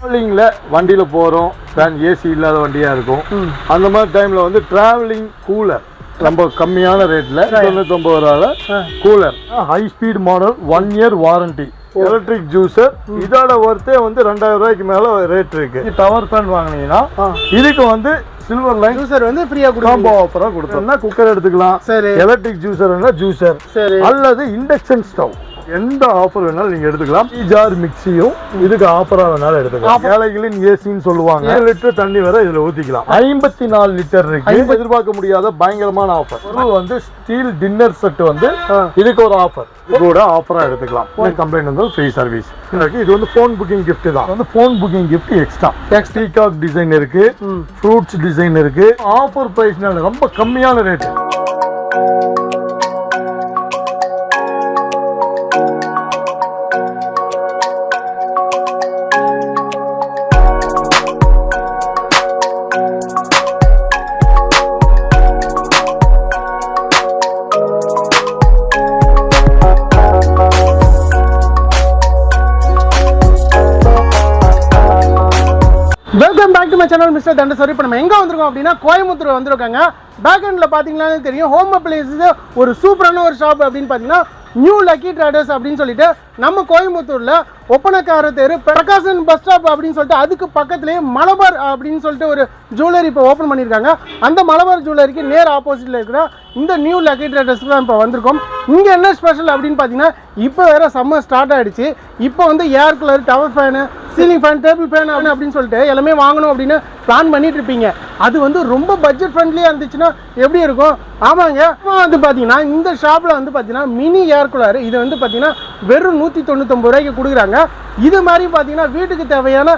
டிராவலிங்ல வண்டியில போறோம், fan AC இல்லாத வண்டியா இருக்கும். அந்த மாதிரி டைம்ல வந்து டிராவலிங் கூலர் ரொம்ப கம்மியான ரேட்ல 99 ரூபாயில cooler, high speed model, 1 year warranty, electric juicer. இதோட ஒர்த்தே வந்து 2000 ரூபாய்க்கு மேல ரேட் இருக்கு. டவர் ஃபேன் வாங்குனீங்கன்னா இதுக்கு வந்து சில்வர் லைன் ஜூசர் வந்து ஃப்ரீயா காம்போ ஆஃபரா கொடுத்தோம்னா குக்கர் எடுத்துக்கலாம். எலக்ட்ரிக் ஜூசர்னா ஜூசர் அல்லது இண்டக்ஷன் ஸ்டவ் எந்த ஆஃபர் வேணாலும் நீங்க எடுத்துக்கலாம். ஜார் மிக்சியும் இதுக்கு ஆஃபரா வேணாலும் எடுத்துக்கலாம். ஏழைகளின் ஏசின்னு சொல்லுவாங்க. 1 லிட்டர் தண்ணி வரை இதுல ஊத்திக்கலாம். 54 லிட்டர் இருக்கு. எதிர்பார்க்க முடியாத பயங்கரமான ஆஃபர். வந்து ஸ்டீல் டின்னர் செட் வந்து இதுக்கு ஒரு ஆஃபர் கூட ஆஃபரா எடுத்துக்கலாம். கம்ப்ளைண்ட் வந்து ஃப்ரீ சர்வீஸ். இது வந்து போன் புக்கிங் கிஃப்ட் தான். வந்து phone booking gift extra. Peacock design இருக்கு, ஃப்ரூட்ஸ் டிசைன் இருக்கு. ஆஃபர் பிரைஸ்னால ரொம்ப கம்மியான rate. Welcome back to my channel mister தண்டசரி. இப்போ நம்ம எங்கே வந்திருக்கோம் அப்படின்னா கோயம்புத்தூர் வந்திருக்காங்க. பேக் எண்டில் பார்த்தீங்கன்னாலே தெரியும், ஹோம் அப்ளையன்ஸஸ் ஒரு சூப்பரான ஒரு ஷாப் அப்படின்னு பார்த்தீங்கன்னா நியூ லக்கி ட்ரேடர்ஸ் அப்படின்னு சொல்லிட்டு நம்ம கோயம்புத்தூரில் ஒப்பனக்கார தெரு பிரகாசன் பஸ் ஸ்டாப் அப்படின்னு சொல்லிட்டு அதுக்கு பக்கத்துலேயே மலபார் அப்படின்னு சொல்லிட்டு ஒரு ஜுவல்லரி இப்போ ஓப்பன் பண்ணியிருக்காங்க. அந்த மலபார் ஜுவல்லரிக்கு நேர் ஆப்போசிட்டில் இருக்கிற இந்த நியூ லக்கி ட்ரேடர்ஸ்க்கு தான் இப்போ வந்திருக்கோம். இங்கே என்ன ஸ்பெஷல் அப்படின்னு பார்த்தீங்கன்னா இப்போ வேறு சம்மர் ஸ்டார்ட் ஆகிடுச்சு. இப்போ வந்து air cooler, tower fan, ceiling fan, table fan அப்படின்னு சொல்லிட்டு எல்லாமே வாங்கணும் அப்படின்னு பிளான் பண்ணிட்டு இருப்பீங்க. அது வந்து ரொம்ப பட்ஜெட் ஃப்ரெண்ட்லியாக இருந்துச்சுன்னா எப்படி இருக்கும்? ஆமாங்க, வந்து பார்த்தீங்கன்னா இந்த ஷாப்பில் வந்து பார்த்தீங்கன்னா மினி ஏர் கூலர் இது வந்து பார்த்தீங்கன்னா வெறும் 199 ரூபாய்க்கு கொடுக்குறாங்க. இது மாதிரி பார்த்தீங்கன்னா வீட்டுக்கு தேவையான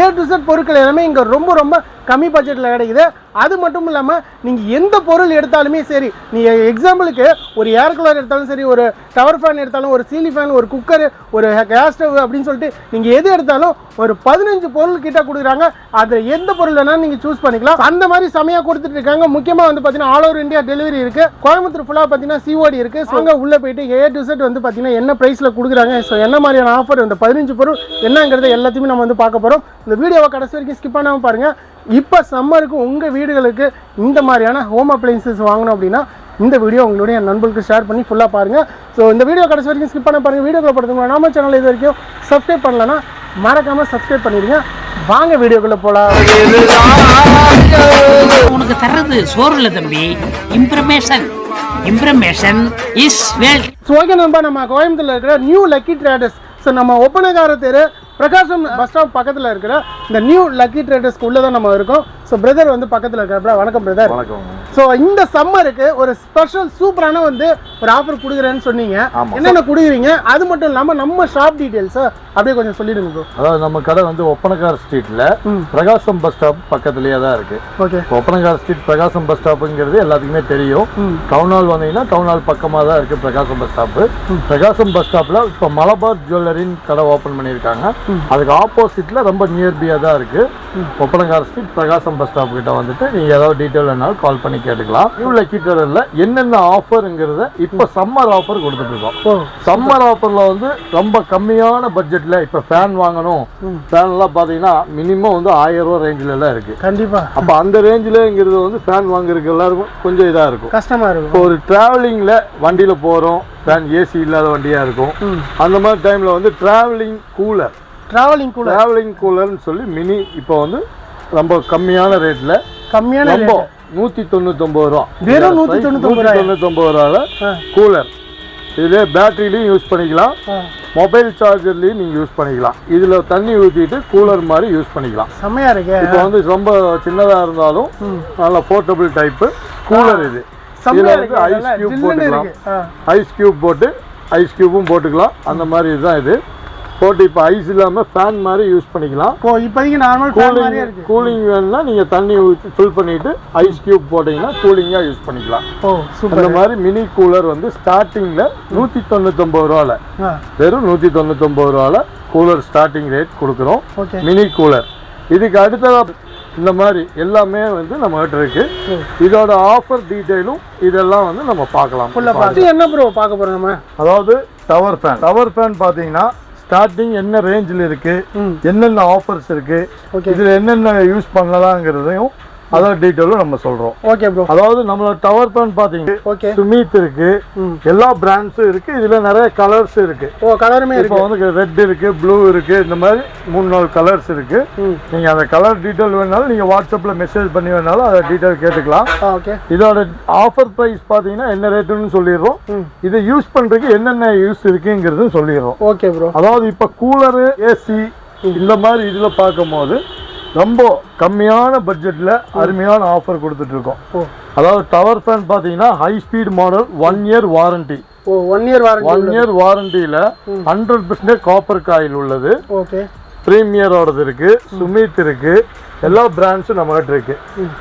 A to Z பொருட்கள் எல்லாமே இங்கே ரொம்ப ரொம்ப கம்மி பட்ஜெட்டில் கிடைக்குது. அது மட்டும் இல்லாமல் நீங்கள் எந்த பொருள் எடுத்தாலுமே சரி, நீங்கள் எக்ஸாம்பிளுக்கு ஒரு ஏர் கூலர் எடுத்தாலும் சரி, ஒரு டவர் ஃபேன் எடுத்தாலும், ஒரு சீலிங் ஃபேன், ஒரு குக்கர், ஒரு கேஸ் ஸ்டவ் அப்படின்னு சொல்லிட்டு நீங்கள் எது எடுத்தாலும் ஒரு 15 பொருள் கிட்ட கொடுக்குறாங்க. அது எந்த பொருள் வேணாலும் நீங்கள் சூஸ் பண்ணிக்கலாம். அந்த மாதிரி செமையாக கொடுத்துட்டு இருக்காங்க. முக்கியமாக வந்து பார்த்தீங்கன்னா ஆல் ஓவர் இந்தியா டெலிவரி இருக்குது. கோயம்புத்தூர் ஃபுல்லாக பார்த்தீங்கன்னா COD இருக்குது. ஸோ அங்கே உள்ளே போயிட்டு A to Z வந்து பார்த்தீங்கன்னா என்ன ப்ரைஸில் கொடுக்குறாங்க, ஸோ என்ன மாதிரியான ஆஃபர், இந்த 15 பொருள் என்னங்கிறத எல்லாத்தையுமே நம்ம வந்து பார்க்க போகிறோம். இந்த வீடியோவை கடைசி வரைக்கும் ஸ்கிப் பண்ணாமல் பாருங்கள். இப்போ சம்மருக்கு உங்கள் வீடுகளுக்கு இந்த மாதிரியான ஹோம் அப்ளையன்சஸ் வாங்கணும் அப்படின்னா இந்த வீடியோ உங்களுடைய நண்பர்களுக்கு ஷேர் பண்ணி ஃபுல்லாக பாருங்கள். ஸோ இந்த வீடியோ கடைசி வரைக்கும் ஸ்கிப் பண்ண பாருங்கள். வீடியோக்குள்ள படுத்துங்க. நம்ம சேனல் இது வரைக்கும் சப்ஸ்கிரைப் பண்ணலன்னா மறக்காமல் சப்ஸ்கிரைப் பண்ணிடுங்க. வாங்க வீடியோக்குள்ளே போகலாம். உனக்கு தர்றது சோறு இல்லை தம்பி, இம்ப்ரமேஷன் இஸ் வெல்த். ஸோ ஓகே நண்பா, நம்ம கோயம்புத்தூரில் இருக்கிற நியூ லக்கி ட்ரேடர்ஸ், ஸோ நம்ம ஒப்பனக்கார தெரு பிரகாசம் பஸ் ஸ்டாப் பக்கத்தில் இருக்கிற இந்த நியூ லக்கி ட்ரேடர்ஸ்க்கு உள்ளே தான் நம்ம இருக்கோம். ஸோ பிரதர் வந்து பக்கத்தில் இருக்கிற. வணக்கம் பிரதர். வணக்கம். ஸோ இந்த சம்மருக்கு ஒரு ஸ்பெஷல் சூப்பரான வந்து ஒரு ஆஃபர் கொடுக்குறேன்னு சொன்னீங்க. என்னென்ன கொடுக்குறீங்க, அது மட்டும் இல்லாமல் நம்ம ஷாப் டீட்டெயில்ஸை அப்படியே கொஞ்சம் சொல்லிடுங்க ப்ரோ. அதாவது நம்ம கடை வந்து ஒப்பனக்கார ஸ்ட்ரீட்ல பிரகாசம் பஸ் ஸ்டாப் பக்கத்துலயே தான் இருக்கு. ஓகே. ஒப்பனக்கார ஸ்ட்ரீட் பிரகாசம் பஸ் ஸ்டாப்புங்கிறது எல்லாத்துக்குமே தெரியும். டவுன் ஹால் வந்தீங்கன்னா டவுன் ஹால் பக்கமாக தான் இருக்கு பிரகாசம் பஸ் ஸ்டாப். பிரகாசம் பஸ் ஸ்டாப்ல இப்போ மலபார் ஜுவல்லரின்னு கடை ஓப்பன் பண்ணியிருக்காங்க. அதுக்கு ஆப்போசிட்ல ரொம்ப நியர்பியா தான் இருக்கு. ஒப்பனக்கார ஸ்ட்ரீட் பிரகாசம் பஸ் ஸ்டாப் கிட்ட வந்துட்டு நீங்க ஏதாவது டீட்டெயில் வேணாலும் கால் பண்ணி கேட்டுக்கலாம். நியூ லக்கி ட்ரேடர்ல என்னென்ன ஆஃபர்ங்கிறத இப்போ சம்மர் ஆஃபர் கொடுத்துட்டு இருக்கோம். சம்மர் ஆஃபர்ல வந்து ரொம்ப கம்மியான பட்ஜெட்ல இப்ப ஃபேன் வாங்கணும். ஃபேன் எல்லாம் பாத்தீங்கன்னா மினிமம் வந்து 1000 ரூபாய் ரேஞ்சில எல்லாம் இருக்கு. கண்டிப்பா. அப்ப அந்த ரேஞ்சிலங்கிறது வந்து ஃபேன் வாங்குறதுக்கு எல்லாருக்கும் கொஞ்சம் இதா இருக்கும், கஷ்டமா இருக்கும். இப்போ ஒரு டிராவலிங்ல வண்டியில போறோம், ஃபேன் ஏசி இல்லாத வண்டியா இருக்கும். அந்த மாதிரி டைம்ல வந்து டிராவலிங் கூலர்னு சொல்லி மினி இப்போ வந்து ரொம்ப கம்மியான ரேட்ல, ரொம்ப 199 ரூபா, வெறும் 199 ரூபால கூலர். இதுல பேட்டரிலையும் யூஸ் பண்ணிக்கலாம், மொபைல் சார்ஜர்லையும் நீங்க யூஸ் பண்ணிக்கலாம். இதுல தண்ணி ஊத்திட்டு கூலர் மாதிரி யூஸ் பண்ணிக்கலாம். செம்மையா இருக்கு. இப்போ வந்து ரொம்ப சின்னதா இருந்தாலும் நல்ல போர்ட்டபிள் டைப் கூலர் இது. இதுல வந்து ஐஸ் கியூப் போட்டுக்கலாம். ஐஸ் கியூப் போட்டு ஐஸ் கியூபும் போட்டுக்கலாம். அந்த மாதிரி இதுதான் இது போட்டு இப்போ ஐஸ் இல்லாம ஃபேன் மாதிரி யூஸ் பண்ணிக்கலாம். இப்போதைக்கு நார்மல் கூலிங் வேணும்னா நீங்க தண்ணி ஊற்றி ஃபில் பண்ணிட்டு ஐஸ் கியூப் போட்டீங்கன்னா கூலிங்கா யூஸ் பண்ணிக்கலாம். இந்த மாதிரி மினி கூலர் வந்து ஸ்டார்டிங்ல 199 ரூபால, வெறும் 199 ரூபால கூலர் ஸ்டார்டிங் ரேட் கொடுக்குறோம். Mini cooler. இதுக்கு அடுத்ததா இந்த மாதிரி எல்லாமே வந்து நம்ம கிட்ட இருக்கு. இதோட ஆஃபர் டீடைலும் இதெல்லாம் வந்து நம்ம பார்க்கலாம். என்ன ப்ரோ பார்க்க போறோம் நம்ம? அதாவது டவர் ஃபேன் பாத்தீங்கன்னா ஸ்டார்டிங் என்ன ரேஞ்சில் இருக்கு, என்னென்ன ஆஃபர்ஸ் இருக்கு, Okay. இதுல என்னென்ன யூஸ் பண்ணலாங்கிறதையும் அதான் டீட்டெயிலும் நம்ம சொல்றோம். Okay bro. அதாவது நம்மளோட டவர் ஃபேன் பாத்தீங்கன்னா ஓகே. சுமித் இருக்கு, எல்லா பிராண்ட்ஸும் இருக்கு. இதுல நிறைய கலர்ஸ் இருக்கு. ஓ கலருமே இருக்கு. இப்போ வந்து ரெட் இருக்கு, ப்ளூ இருக்கு, இந்த மாதிரி 3-4 கலர்ஸ் இருக்கு. நீங்க அந்த கலர் டீட்டெயில் வேணாலும் நீங்க வாட்ஸ்அப்ல மெசேஜ் பண்ணி வேணாலும் அதை டீட்டெயில் கேட்டுக்கலாம். ஓகே. இதோட ஆஃபர் பிரைஸ் பாத்தீங்கன்னா என்ன ரேட்டுன்னு சொல்லிடுறோம். இதை யூஸ் பண்றதுக்கு என்னென்ன யூஸ் இருக்குங்கிறதும் சொல்லிடுறோம். Okay bro. அதாவது இப்போ கூலரு, ஏசி இந்த மாதிரி இதுல பார்க்கும்போது ரொம்ப கம்மியான பட்ஜெட்ல அருமையான ஆஃபர் கொடுத்துட்டு இருக்கோம். அதாவது டவர் ஃபேன் பாத்தீங்கன்னா high speed model 1 year warranty. ஓ 1 இயர் வாரண்டி. 1 இயர் வாரண்டியில 100% காப்பர் காயில் உள்ளது. ஓகே. பிரீமியரோடது இருக்கு, சுமித் இருக்கு, எல்லா பிராண்ட்ஸும் நம்ம கிட்ட இருக்கு.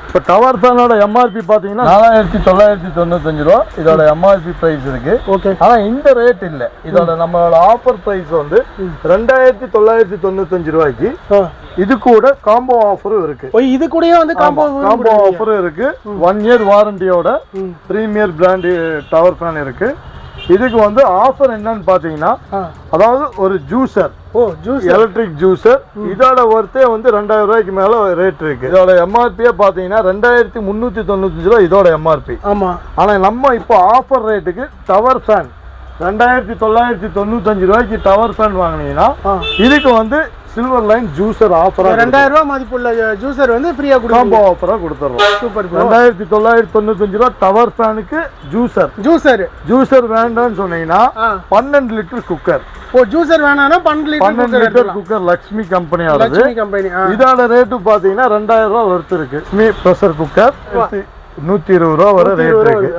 இப்போ டவர் ஃபேனோட எம்ஆர்பி பாத்தீங்கன்னா 4995 ரூபா இதோட எம்ஆர்பி பிரைஸ் இருக்கு. ஓகே. ஆனா இந்த ரேட் இல்ல. இதோட நம்மளோட ஆஃபர் பிரைஸ் வந்து 2995 ரூபாய்க்கு இது கூட காம்போ ஆஃபரும் இருக்கு. இது கூடயே வந்து காம்போ ஆஃபரும் இருக்கு. 1 இயர் வாரண்டியோட பிரீமியர் பிராண்ட் டவர் ஃபேன் இருக்கு. இதுக்கு வந்து ஆஃபர் என்னன்னு பாத்தீங்கன்னா, அதாவது ஒரு ஜூசர், எலக்ட்ரிக் ஜூசர், இதோட ஒர்த்தே வந்து 2000 ரூபாய்க்கு மேல ரேட் இருக்கு. இதோட எம்ஆர்பியே பாத்தீங்கன்னா 2395 ரூபாய் இதோட எம்ஆர்பி. ஆமா. ஆனா நம்ம இப்போ ஆஃபர் ரேட்டுக்கு டவர் ஃபேன் 2995 ரூபாய்க்கு டவர் ஃபேன் வாங்கினீங்கன்னா இதுக்கு வந்து சில்வர் லைன் ஜூசர் ஆஃபரா 2000 ரூபாய் மதிப்புள்ள ஜூசர் வந்து ஃப்ரீயா காம்போ ஆஃபரா கொடுத்துறோம். சூப்பர். 2995 ரூபாய் டவர் ஃபேனுக்கு ஜூசர் வேண்டாம்னு சொன்னீங்கன்னா 12 லிட்டர் குக்கர். ஓ ஜூசர் வேணாம்னா 12 லிட்டர் குக்கர் லக்ஷ்மி கம்பெனியோடது. இதோட ரேட்டு பாத்தீங்கன்னா 2000 ரூபாய் வர்த்து இருக்கு. லக்ஷ்மி பிரஷர் குக்கர் 120 ரூபாய் வரை ரேட் இருக்கு.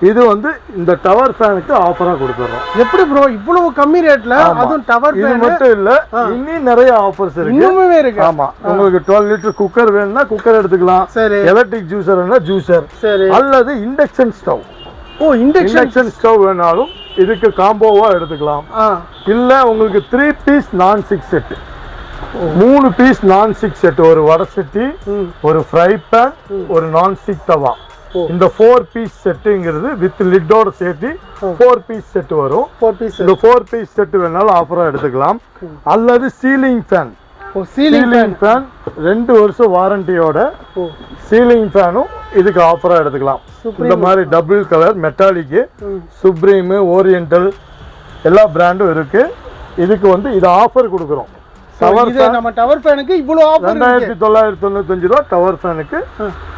இது வந்து இந்த டவர் ஃபேனுக்கு ஆஃபரா கொடுத்துறோம். எப்படி ப்ரோ இவ்வளவு கம்மி ரேட்ல? அதுவும் டவர் ஃபேன் இது மட்டும் இல்ல, இன்னும் நிறைய ஆஃபர்ஸ் இருக்கு. இன்னுமே இருக்கு. ஆமா. உங்களுக்கு 12 லிட்டர் குக்கர் வேணும்னா குக்கர் எடுத்துக்கலாம். சரி. எலக்ட்ரிக் ஜூசர் வேணும்னா ஜூசர். சரி. அல்லது இண்டக்ஷன் ஸ்டவ். ஓ இண்டக்ஷன் ஸ்டவ் வேணாலும் இதுக்கு காம்போவா எடுத்துக்கலாம். இல்ல உங்களுக்கு 3 piece non stick set, 3 piece non stick set, ஒரு வடை சட்டி, ஒரு ஃப்ரை பேன், ஒரு நான் ஸ்டிக் தவா, இந்த 4 பீஸ் செட்டுங்கிறது வித் லிட்டோட சேர்த்து 4 பீஸ் செட் வரும். 4 பீஸ். இந்த 4 பீஸ் செட் வேணாலும் ஆஃபரா எடுத்துக்கலாம். அல்லது சீலிங் ஃபேன். சீலிங் ஃபேன் 2 வருஷம் வாரண்டியோட சீலிங் ஃபேனும் இதுக்கு ஆஃபரா எடுத்துக்கலாம். இந்த மாதிரி double colour metallic, supreme, oriental எல்லா பிராண்டும் இருக்கு. இதுக்கு வந்து இது ஆஃபர் கொடுக்குறோம். நம்ம டவர் ஃபேனுக்கு இவ்வளவு ஆஃபர் 2995 ரூபாய் டவர் ஃபேனுக்கு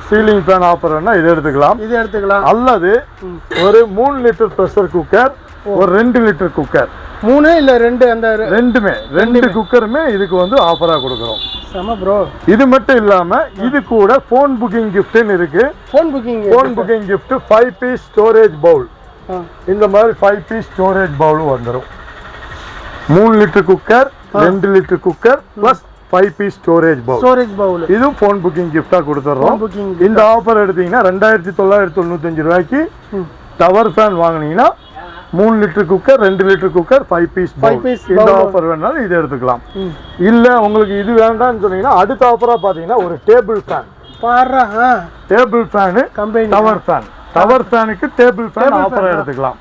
சீலிங் ஃபேன் ஆஃபர் வேணா இது எடுத்துக்கலாம். அல்லது ஒரு 3 லிட்டர் பிரஷர் குக்கர், ஒரு 2 லிட்டர் குக்கர், 3 இல்ல 2 அந்த ரெண்டுமே 2 குக்கருமே இதுக்கு வந்து ஆஃபரா கொடுக்குறோம். சம ப்ரோ. இது மட்டும் இல்லாம இது கூட போன் புக்கிங் கிஃப்ட்னு இருக்கு. Phone booking gift 5 piece storage bowl. இந்த மாதிரி 5 பீஸ் ஸ்டோரேஜ் பவுலும் வந்துடும். 3 litre cooker, 2 litre cooker plus 5 piece storage bowl. இதுவும் போன் புக்கிங் கிஃப்டா கொடுத்துறோம். இந்த ஆஃபர் எடுத்தீங்கன்னா 2995 ரூபாய்க்கு டவர் ஃபேன் வாங்குனீங்கன்னா 3 litre cooker, 2 litre cooker, 5 piece bowl. இந்த ஆஃபர் வேணாலும் இது எடுத்துக்கலாம். இல்ல உங்களுக்கு இது வேண்டாம்னு சொன்னீங்கன்னா அடுத்த ஆஃபரா பாத்தீங்கன்னா ஒரு table fan. Table fan tower fan. Tower ஃபேனுக்கு டேபிள் ஃபேன் ஆஃபரா எடுத்துக்கலாம்.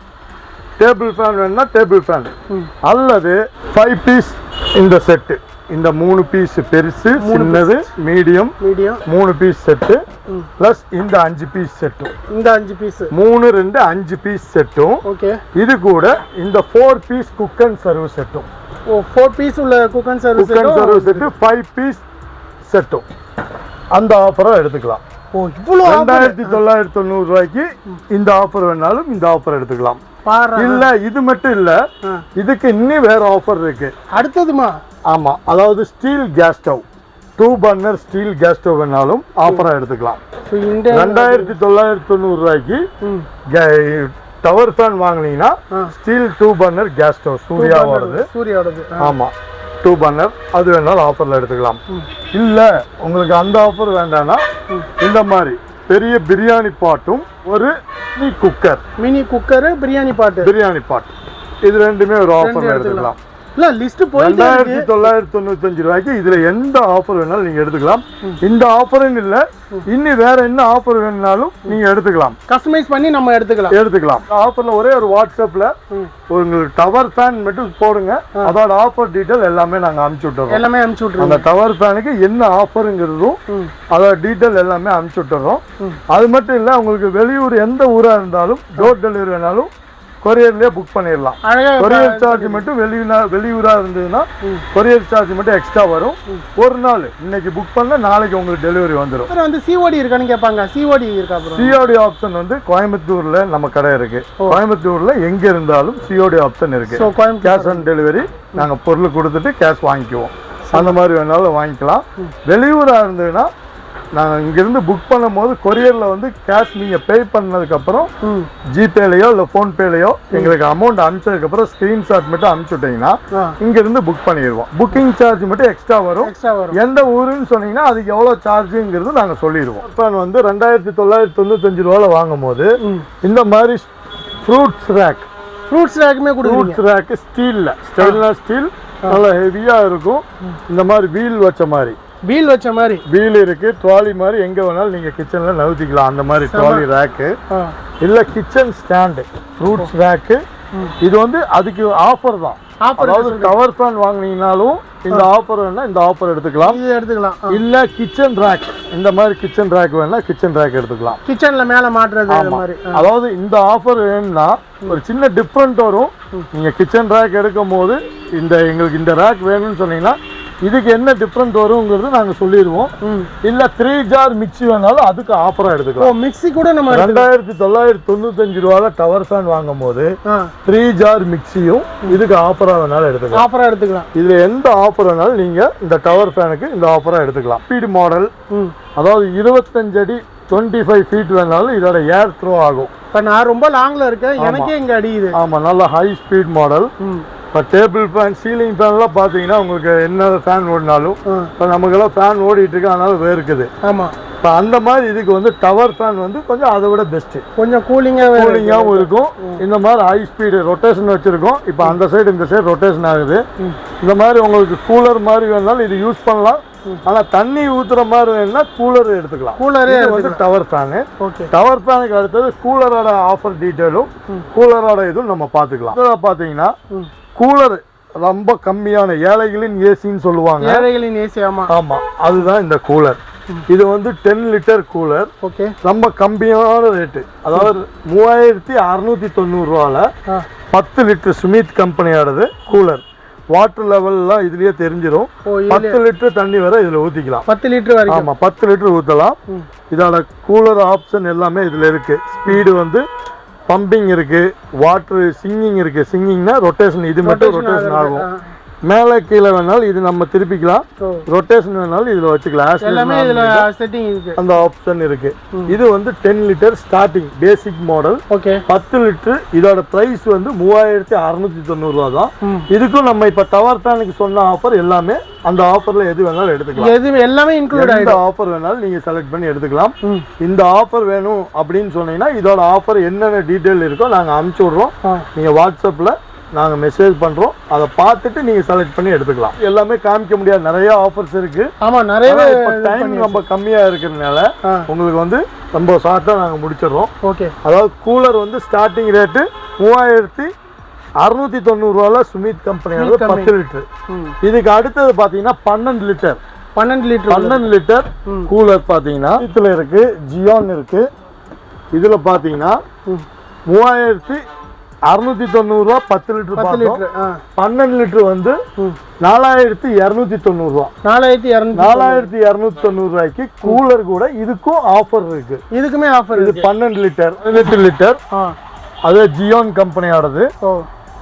டேபிள் ஃபேன் வேணும்னா டேபிள் ஃபேன். அல்லது 5 பீஸ் இந்த செட்டு, இந்த 3 பீஸ் பெருசு, சின்னது, மீடியம் 3 பீஸ் செட்டு பிளஸ் இந்த 5 பீஸ் செட்டும், இந்த 5 பீஸ் 3 2 5 பீஸ் செட்டும். ஓகே. இது கூட இந்த 4 பீஸ் குக் அண்ட் சர்வ் செட்டும். ஓ 4 பீஸ் உள்ள cook and serve set 5 piece செட்டும் அந்த ஆஃபரை எடுத்துக்கலாம். ஓ இவ்வளவு 2990 ரூபாய்க்கு இந்த ஆஃபர் வேணாலும் இந்த ஆஃபர் எடுத்துக்கலாம். இல்ல இது மட்டும் இல்ல, இதுக்கு இன்னும் வேற ஆஃபர் இருக்கு. அடுத்ததுமா? ஆமா. அதாவது steel gas stove, 2 burner steel gas stove வேணாலும் ஆஃபரா எடுத்துக்கலாம். 2990 ரூபாய்க்கு டவர் ஃபேன் வாங்கினீங்கன்னா ஸ்டீல் 2 பர்னர் கேஸ் ஸ்டவ் சூர்யாவோடது. ஆமா 2 பர்னர் அது வேணாலும் ஆஃபர்ல எடுத்துக்கலாம். இல்ல உங்களுக்கு அந்த ஆஃபர் வேண்டாம்னா இந்த மாதிரி பெரிய பிரியாணி பாட்டும் ஒரு மினி குக்கர், பிரியாணி பாட், இது ரெண்டுமே ஒரு ஆஃபர்ல எடுத்துக்கலாம். இல்ல லிஸ்ட் போயிட்டே இருக்கு 2995 ரூபாய்க்கு இதுல எந்த ஆஃபர் வேணாலும் நீங்க எடுத்துக்கலாம் இந்த ஆஃபர்னு இல்ல இன்னும் வேற என்ன ஆஃபர் வேணாலும் நீங்க எடுத்துக்கலாம் கஸ்டமைஸ் பண்ணி நம்ம எடுத்துக்கலாம் ஆஃபர்ல ஒரே ஒரு வாட்ஸ்அப்ல உங்களுக்கு டவர் ஃபேன் மட்டும் போடுங்க அதோட ஆஃபர் டீடைல் எல்லாமே நாங்க அனுப்பிச்சு விட்டுறோம் அந்த டவர் ஃபேனுக்கு என்ன ஆஃபர்ங்கிறதும் அதோட டீடைல் எல்லாமே அனுப்பிச்சு விட்டுறோம் அது மட்டும் இல்ல உங்களுக்கு வெளியூர் எந்த ஊரா இருந்தாலும் டோர் டெலிவரி வேணாலும் கொரியர்லயே புக் பண்ணிடலாம் கொரியர் சார்ஜ் மட்டும் வெளியூரா இருந்ததுன்னா கொரியர் சார்ஜ் மட்டும் எக்ஸ்ட்ரா வரும் ஒரு நாள் இன்னைக்கு புக் பண்ணா நாளைக்கு உங்களுக்கு டெலிவரி வந்துடும் வந்து சிஓடி இருக்கான்னு கேட்பாங்க சிஓடி ஆப்ஷன் வந்து கோயம்புத்தூர்ல நம்ம கடை இருக்கு கோயம்புத்தூர்ல எங்க இருந்தாலும் சிஓடி ஆப்ஷன் இருக்கு கேஷ் ஆன் டெலிவரி நாங்க பொருள் கொடுத்துட்டு கேஷ் வாங்கிக்குவோம் அந்த மாதிரி வேணாலும் வாங்கிக்கலாம் வெளியூரா இருந்ததுன்னா நாங்கள் இங்கிருந்து புக் பண்ணும்போது கொரியரில் வந்து கேஷ் நீங்கள் பே பண்ணதுக்கப்புறம் ஜிபேலையோ இல்லை ஃபோன்பேலையோ எங்களுக்கு அமௌண்ட் அனுப்பிச்சதுக்கப்புறம் ஸ்க்ரீன்ஷாட் மட்டும் அனுப்பிச்சுட்டிங்கன்னா இங்கேருந்து புக் பண்ணிடுவோம் புக்கிங் சார்ஜ் மட்டும் எக்ஸ்ட்ரா வரும் எந்த ஊருன்னு சொன்னீங்கன்னா அதுக்கு எவ்வளோ சார்ஜுங்கிறது நாங்கள் சொல்லிடுவோம் இப்போ வந்து 2995 ரூபாயில் வாங்கும் போது இந்த மாதிரி ஃப்ரூட்ஸ் ரேக்குமே ஃப்ரூட்ஸ் ரேக்கு ஸ்டெயின்லெஸ் ஸ்டீல் நல்லா ஹெவியாக இருக்கும் இந்த மாதிரி வீல் வச்ச மாதிரி வீல் இருக்கு ட்ராலி மாதிரி எங்க வேணாலும் நீங்க கிச்சன்ல நவுத்திக்கலாம் அந்த மாதிரி ட்ராலி ரேக்கு இல்ல கிச்சன் ஸ்டாண்டு ஃப்ரூட்ஸ் ரேக்கு இது வந்து அதுக்கு ஆஃபர் தான் அதாவது கவர் ஃபேன் வாங்குனீங்கனாலும் இந்த ஆஃபர் வேணா இந்த ஆஃபர் எடுத்துக்கலாம் இல்ல கிச்சன் ரேக் இந்த மாதிரி கிச்சன் ரேக் வேணா கிச்சன் ரேக் எடுத்துக்கலாம் கிச்சன்ல மேல மாட்டுறது அந்த மாதிரி அதாவது இந்த ஆஃபர் வேணும்னா ஒரு சின்ன டிஃபரண்ட் வரும் நீங்க கிச்சன் ரேக் எடுக்கும் போது எங்களுக்கு இந்த ரேக் வேணும்னு சொன்னீங்கன்னா இதுக்கு என்ன டிஃபரண்ட் வருங்கிறது நாங்க சொல்லிடுவோம் இல்ல 3 ஜார் மிக்ஸி வேணாலும் அதுக்கு ஆஃபரா எடுத்துக்கலாம் மிக்ஸி கூட நம்ம 2995 ரூபாயில டவர் ஃபேன் வாங்கும் போது 3 ஜார் மிக்ஸியும் இதுக்கு ஆஃபரா வேணாலும் எடுத்துக்கலாம் இதுல எந்த ஆஃபர் வேணாலும் நீங்க இந்த டவர் ஃபேனுக்கு இந்த ஆஃபரா எடுத்துக்கலாம் ஸ்பீட் மாடல் அதாவது 25 அடி 25 ஃபீட் வேணாலும் இதோட ஏர் த்ரோ ஆகும் இப்போ நான் ரொம்ப லாங்ல இருக்கேன் எனக்கே இங்க அடிக்குது ஆமா நல்ல ஹை ஸ்பீட் மாடல் இப்போ டேபிள் ஃபேன் சீலிங் ஃபேன்லாம் பார்த்தீங்கன்னா உங்களுக்கு என்ன ஃபேன் ஓடினாலும் இப்போ நமக்கெல்லாம் ஃபேன் ஓடிட்டு இருக்கு அதனால வேர்க்குது இப்போ அந்த மாதிரி இதுக்கு வந்து டவர் ஃபேன் வந்து கொஞ்சம் அதை விட பெஸ்ட்டு கொஞ்சம் கூலிங்காகவும் இருக்கும் இந்த மாதிரி ஹை ஸ்பீடு ரொட்டேஷன் வச்சுருக்கோம் இப்போ அந்த சைடு இந்த சைடு ரொட்டேஷன் ஆகுது இந்த மாதிரி உங்களுக்கு கூலர் மாதிரி வேணாலும் இது யூஸ் பண்ணலாம் ஆனால் தண்ணி ஊற்றுற மாதிரி வேணும்னா கூலர் எடுத்துக்கலாம் கூலரே வந்து டவர் ஃபேனு டவர் ஃபேனுக்கு அடுத்தது கூலரோட ஆஃபர் டீட்டெயிலும் கூலரோட இதுவும் நம்ம பார்த்துக்கலாம் பார்த்தீங்கன்னா கூலர் ரொம்ப கம்மியான ஏழைகளின் ஏசின்னு சொல்லுவாங்க ஆமா அதுதான் இந்த கூலர் இது வந்து 10 லிட்டர் கூலர் ரொம்ப கம்மியான ரேட்டு அதாவது 3690 ரூபால 10 லிட்டர் சுமித் கம்பெனியோடது கூலர் வாட்டர் லெவல்லாம் இதுலயே தெரிஞ்சிடும் 10 லிட்டர் தண்ணி வரை இதுல ஊத்திக்கலாம் 10 லிட்டர் வரைக்கும் ஆமா 10 லிட்டர் ஊத்தலாம் இதோட கூலர் ஆப்ஷன் எல்லாமே இதுல இருக்கு ஸ்பீடு வந்து பம்பிங் இருக்கு வாட்டர் சிங்கிங் இருக்கு சிங்கிங்னா ரொட்டேஷன் இது மட்டும் ரொட்டேஷன் ஆகும் மேலே கீழே வேணாலும் இது நம்ம திருப்பிக்கலாம் ரொட்டேஷன் வேணாலும் இதுல வச்சுக்கலாம் எல்லாமே இதுல செட்டிங் இருக்கு அந்த ஆப்ஷன் இருக்கு இது வந்து 10 litre starting basic model 10 litre இதோட பிரைஸ் வந்து 3690 ரூபா தான் இதுக்கும் நம்ம இப்ப டவர் ஃபேனுக்கு சொன்ன ஆஃபர் எல்லாமே அந்த ஆஃபர்ல எது வேணாலும் எடுத்துக்கலாம் எல்லாமே இன்க்ளூட் ஆயிடும் இந்த ஆஃபர் வேணாலும் நீங்க செலக்ட் பண்ணி எடுத்துக்கலாம் இந்த ஆஃபர் வேணும் அப்படின்னு சொன்னீங்கன்னா இதோட ஆஃபர் என்னென்ன டீடைல் இருக்கோ நாங்க அனுப்பிச்சு விடுறோம் நீங்க வாட்ஸ்அப்ல நாங்க மெசேஜ் பண்றோம் அதை பார்த்துட்டு நீங்க செலக்ட் பண்ணி எடுத்துக்கலாம் எல்லாமே காமிக்க முடியாது நிறைய ஆஃபர்ஸ் இருக்கு ஆமா நிறைய டைம் ரொம்ப கம்மியா இருக்கிறதுனால உங்களுக்கு வந்து ரொம்ப ஷார்ட்டா நாங்க முடிச்சிடுறோம் அதாவது கூலர் வந்து ஸ்டார்டிங் ரேட்டு 3690 ரூபால சுமித் கம்பெனியோட 10 லிட்டர் இதுக்கு அடுத்தது பாத்தீங்கன்னா 12 லிட்டர் கூலர் பாத்தீங்கன்னா இதுல இருக்கு ஜியான் இருக்கு இதுல பாத்தீங்கன்னா 3690 ரூபா 10 லிட்டர் 12 லிட்டர் வந்து 4290 ரூபா 4290 ரூபாய்க்கு கூலர் கூட இதுக்கும் ஆஃபர் இருக்கு இதுக்குமே ஆஃபர் இது 12 லிட்டர் அது ஜியோன் கம்பெனியோடது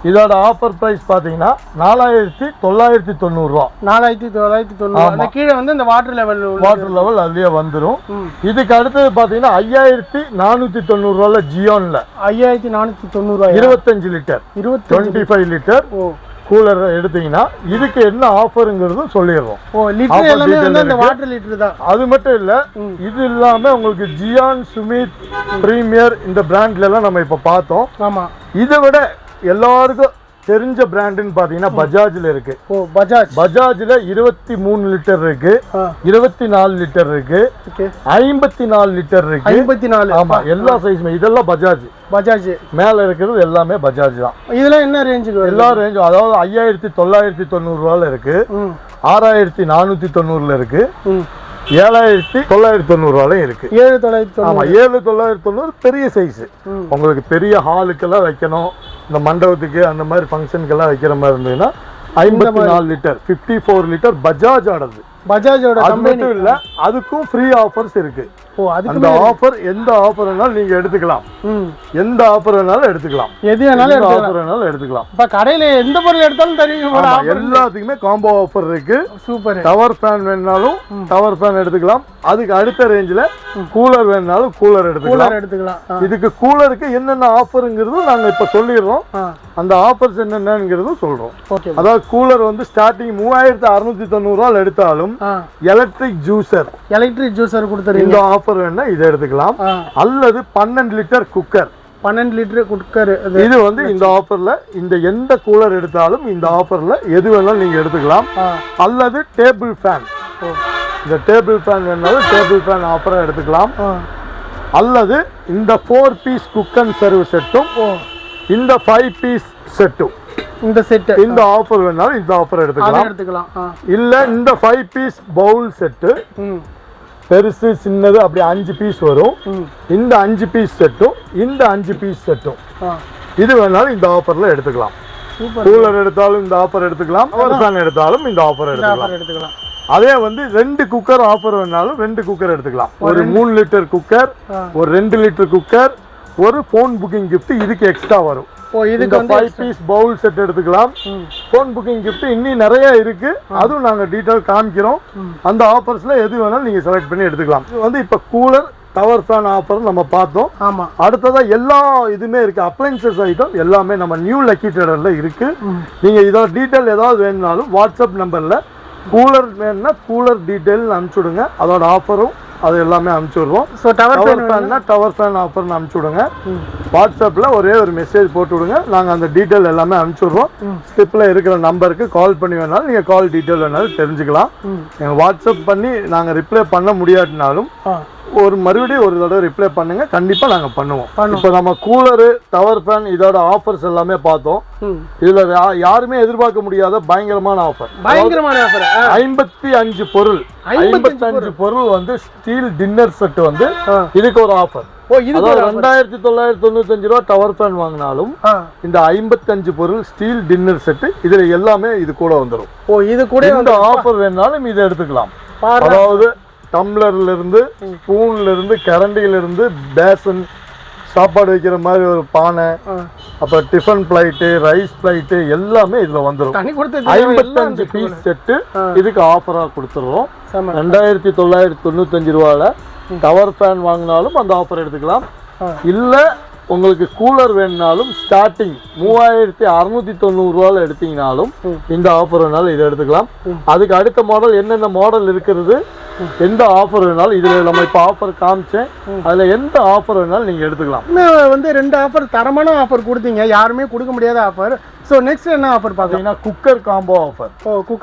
இதோட ஆஃபர் பிரைஸ் பாத்தீங்கன்னா 4990 ரூபா 4990 கீழே வந்து இந்த வாட்டர் லெவல் அதுலயே வந்துரும் இதுக்கு அடுத்தது பாத்தீங்கன்னா 5490 ரூபால ஜியோன்ல 5490 25 லிட்டர் 25 லிட்டர் கூலர் எடுத்தீங்கன்னா இதுக்கு என்ன ஆஃபர்ங்கிறது சொல்லிடுறோம் அது மட்டும் இல்ல இது இல்லாம உங்களுக்கு ஜியான் சுமித் பிரீமியர் இந்த பிராண்ட்ல எல்லாம் நம்ம இப்ப பார்த்தோம் ஆமா இதை விட எல்லாருக்கும் தெரிஞ்ச பிராண்டுன்னு பாத்தீங்கன்னா பஜாஜ்ல இருக்கு. ஓ பஜாஜ். பஜாஜ்ல 23 லிட்டர் இருக்கு, 24 லிட்டர் இருக்கு, 54 லிட்டர் இருக்கு. 54. ஆமா, எல்லா சைஸுமே. இதெல்லாம் பஜாஜ். பஜாஜ் மேல இருக்கிறது எல்லாமே பஜாஜ் தான். இதெல்லாம் என்ன ரேஞ்சுக்கு வரும்? எல்லா ரேஞ்சும், அதாவது 5990 ரூபாயில இருக்கு, 6490 இருக்கு, 7990 ரூபாயிலும் இருக்கு. 7990. ஆமா, 7990 பெரிய சைஸ். உங்களுக்கு பெரிய ஹாலுக்கெல்லாம் வைக்கணும், இந்த மண்டபத்துக்கு அந்த மாதிரி ஃபங்க்ஷனுக்கெல்லாம் வைக்கிற மாதிரி இருந்ததுன்னா 54 லிட்டர் 54 லிட்டர் பஜாஜ் ஆனது. பஜாஜோட அது மட்டும் இல்ல, அதுக்கும் ஃப்ரீ ஆஃபர்ஸ் இருக்கு. ஓ, அதுக்கு அந்த ஆஃபர் எந்த ஆஃபர் வேணாலும் நீங்க எடுத்துக்கலாம். எந்த ஆஃபர் வேணாலும் எடுத்துக்கலாம். எது வேணாலும் ஆஃபர் வேணாலும் எடுத்துக்கலாம். இப்ப கடையில எந்த பொருள் எடுத்தாலும் தெரியும், எல்லாத்துக்குமே காம்போ ஆஃபர் இருக்கு. சூப்பர். டவர் ஃபேன் வேணாலும் டவர் ஃபேன் எடுத்துக்கலாம். அதுக்கு அடுத்த ரேஞ்சில கூலர் வேணாலும் கூலர் எடுத்துக்கலாம். இதுக்கு கூலருக்கு என்னென்ன ஆஃபருங்கிறது நாங்க இப்ப சொல்லிடுறோம். அந்த ஆஃபர்ஸ் என்னென்னங்கிறது சொல்றோம். அதாவது கூலர் வந்து ஸ்டார்டிங் 3690 ரூபாய் எடுத்தாலும் எலக்ட்ரிக் ஜூசர் கொடுத்துருங்க. இந்த ஆஃபர் வேணா இதை எடுத்துக்கலாம். அல்லது 12 லிட்டர் குக்கர். 12 லிட்டர் குக்கர் இது வந்து இந்த ஆஃபர்ல, இந்த எந்த கூலர் எடுத்தாலும் இந்த ஆஃபர்ல எது வேணாலும் நீங்க எடுத்துக்கலாம். அல்லது டேபிள் ஃபேன். இந்த டேபிள் ஃபேன் வேணாலும் டேபிள் ஃபேன் ஆஃபரா எடுத்துக்கலாம். அல்லது இந்த 4 பீஸ் குக் அண்ட் சர்வ் செட்டும் இந்த 5 பீஸ் செட்டும், இந்த செட், இந்த ஆஃபர் வேணாலும் இந்த ஆஃபர் எடுத்துக்கலாம். இல்ல இந்த 5 பீஸ் பவுல் செட்டு, பெருசு சின்னது அப்படி 5 பீஸ் வரும். இந்த 5 பீஸ் செட்டும் இந்த 5 பீஸ் செட்டும் இது வேணாலும் இந்த ஆஃபர்ல எடுத்துக்கலாம். கூலர் எடுத்தாலும் இந்த ஆஃபர் எடுத்துக்கலாம், பவர் ஃபேன் எடுத்தாலும் இந்த ஆஃபர் எடுத்துக்கலாம். அதே வந்து 2 குக்கர் ஆஃபர் வேணாலும் 2 குக்கர் எடுத்துக்கலாம். ஒரு 3 லிட்டர் குக்கர், ஒரு 2 லிட்டர் குக்கர், ஒரு போன் புக்கிங் gift இதுக்கு எக்ஸ்ட்ரா வரும். இதுக்கு 5 பீஸ் பவுல் செட் எடுத்துக்கலாம். போன் புக்கிங் gift இன்னும் நிறைய இருக்கு, அதுவும் நாங்க டீடைல் காமிக்கிறோம். அந்த ஆஃபர்ஸ்ல எது வேணாலும் நீங்க செலக்ட் பண்ணி எடுத்துக்கலாம். இது வந்து இப்ப கூலர் டவர் ஃபேன் ஆஃபர் நம்ம பார்த்தோம். ஆமா, அடுத்ததா எல்லா இதுமே இருக்கு. அப்ளைன்சஸ் ஐட்டம் எல்லாமே நம்ம நியூ லக்கி ட்ரேடர்ல இருக்கு. நீங்க இதோட டீடைல் ஏதாவது வேணும்னாலும் வாட்ஸ்அப் நம்பர்ல கூலர் வேணும்னா கூலர் டீடைல் அனுப்பிச்சுடுங்க. அதோட ஆஃபரும் அது எல்லாமே அனுப்பிச்சுடுவோம். டவர் ஃபேன் ஆஃபர் அனுப்பிச்சுடுங்க. வாட்ஸ்அப்ல ஒரே ஒரு மெசேஜ் போட்டு விடுங்க, நாங்க அந்த டீடைல் எல்லாமே அனுப்பிச்சுடுறோம். ஸ்கிப்ல இருக்கிற நம்பருக்கு கால் பண்ணி வேணாலும் நீங்க கால் டீடைல் வேணாலும் தெரிஞ்சுக்கலாம். வாட்ஸ்அப் பண்ணி நாங்க ரிப்ளை பண்ண முடியாட்டினாலும் மறுபடியும் ஒரு தடவை ரிப்ளை பண்ணுங்க, கண்டிப்பா நாங்க பண்ணுவோம். இப்ப நம்ம கூலரு டவர் ஃபேன் இதோட ஆஃபர்ஸ் எல்லாமே பார்த்தோம். இதுல யாருமே எதிர்பார்க்க முடியாத பயங்கரமான ஆஃபர். 55 பொருள் 55 பொருள் வந்து ஸ்டீல் டின்னர் செட் வந்து இதுக்கு ஒரு ஆஃபர். 2995 ரூபாய் டவர் ஃபேன் வாங்கினாலும் இந்த 55 பொருள் ஸ்டீல் டின்னர் செட் இதுல எல்லாமே இது கூட வந்துடும். இது கூட இந்த ஆஃபர் வேணாலும் இதை எடுத்துக்கலாம். அதாவது டம்ளர்ல இருந்து, ஸ்பூன்ல இருந்து, கரண்டில இருந்து, பேசன், சாப்பாடு வைக்கிற மாதிரி ஒரு பானை, அப்ப டிஃபன் பிளைட்டு, ரைஸ் பிளைட்டு எல்லாமே இதுல வந்துடும். 55 பீஸ் செட்டு இதுக்கு ஆஃபரா கொடுத்துருவோம். 2995 ரூபாயில டவர் ஃபேன் வாங்கினாலும் அந்த ஆஃபர் எடுத்துக்கலாம். இல்ல உங்களுக்கு கூலர் வேணும்னாலும் ஸ்டார்டிங் 3690 ரூபாயில எடுத்தீங்கனாலும் இந்த ஆஃபர் வேணாலும் இதை எடுத்துக்கலாம். அதுக்கு அடுத்த மாடல் என்னென்ன மாடல் இருக்கிறது, எந்த ஆஃபர் வேணாலும் இதுல நம்ம இப்ப ஆஃபர் காமிச்சேன், அதுல எந்த ஆஃபர் வேணாலும் நீங்க எடுத்துக்கலாம். வந்து 2 ஆஃபர் தரமான ஆஃபர் கொடுத்தீங்க, யாருமே கொடுக்க முடியாத ஆஃபர். சோ நெக்ஸ்ட் என்ன ஆஃபர் பாத்தீங்கன்னா குக்கர் காம்போ ஆஃபர்.